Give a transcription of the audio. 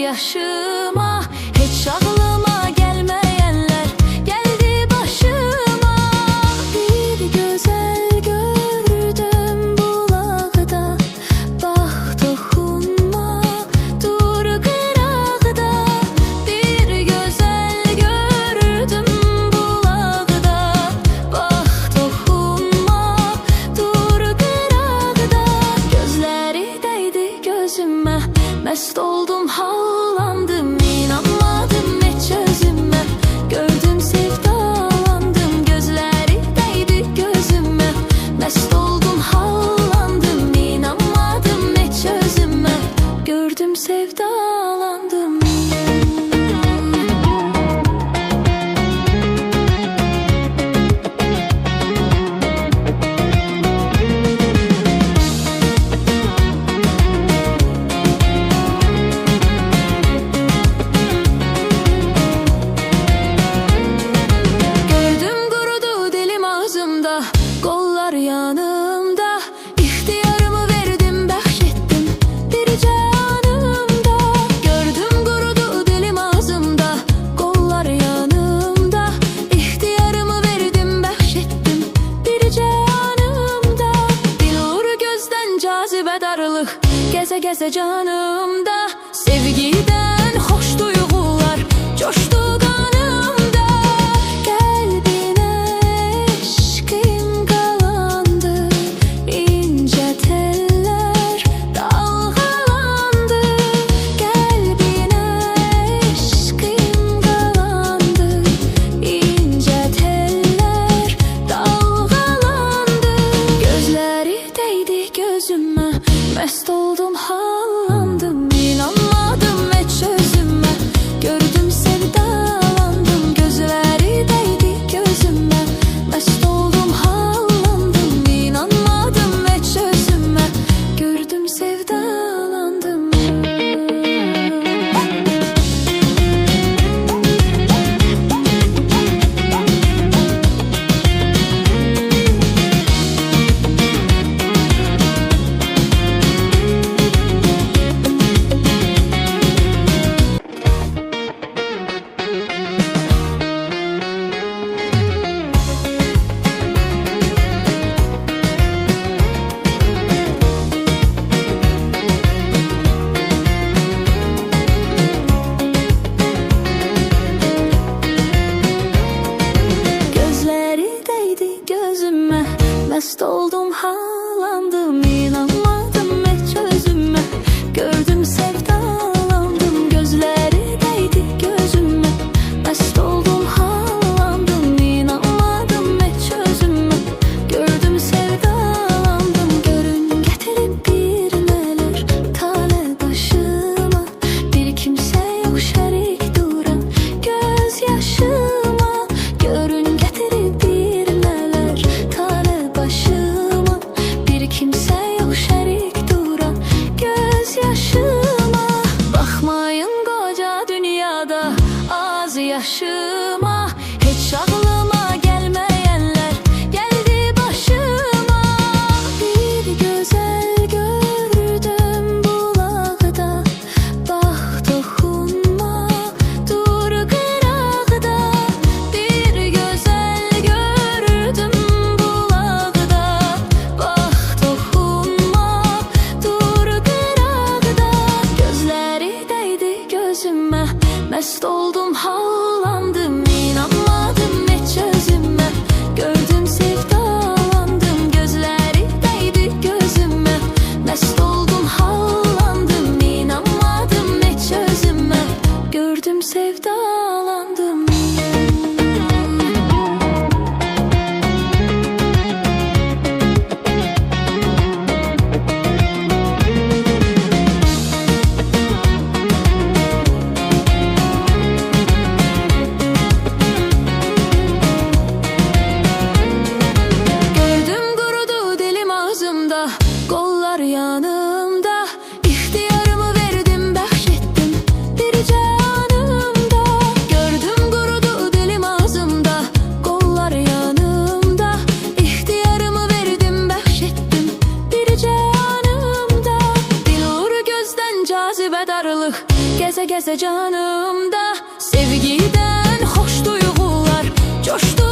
yaşıma. Hiç aklıma gelmeyenler geldi başıma. Bir güzel gördüm bulakta, bak dokunma dur kırakta. Bir güzel gördüm bulakta, bak dokunma dur kırakta. Gözleri değdi gözüme, mest oldum havlandım, inanmadım hiç özüme. Gördüm sevdalandım, gözleri değdi gözüme, mest oldum havlandım, inanmadım hiç özüme. Gördüm sevdalandım. Kollar yanımda, ihtiyarımı verdim, bahşettim bir canımda. Gördüm kurudu dilim ağzımda, kollar yanımda, ihtiyarımı verdim, bahşettim bir canımda. Dilur gözden cazibe darlık, geze geze canımda. Sevgiden hoş duygular coştu kanımda. Mest oldum havlandım, inanmadım hiç özüme. Gördüm sevdalandım, gözleri değdi gözüme. Mest oldum havlandım, inanmadım hiç özüme. Gördüm sevdalandım. Mest oldum havlandım, inanmadım hiç özüme. Gördüm sevdalandım, gözleri değdi gözüme. Mest oldum havlandım, inanmadım hiç özüme. Gördüm sevdalandım, görün getirip bir neler tale başıma. Bir kimse yok şerik duran gözyaşıma. Görün getirip bir neler tale başıma. Bir kimse yok şerik duran gözyaşıma. Bakmayın koca dünyada az yaşıma. Hiç aklıma gelmeyenler geldi başıma. Bir güzel gördüm bulakta, bak dokunma dur kırakta. Bir güzel gördüm bulakta, bak dokunma dur kırakta. Gözleri değdi gözüme, mest oldum havlandım, inanmadım hiç özüme. Gördüm sevdalandım, gözleri değdi gözüme. Mest oldum havlandım, inanmadım hiç özüme. Gördüm sevdalandım. Kollar yanımda, ihtiyarımı verdim, bahşettim bir canımda. Gördüm kurudu dilim ağzımda, kollar yanımda, ihtiyarımı verdim, bahşettim bir canımda. Dilur gözden cazibe darlık, Gəzə gəzə canımda sevgiden hoş duyğular coşdu.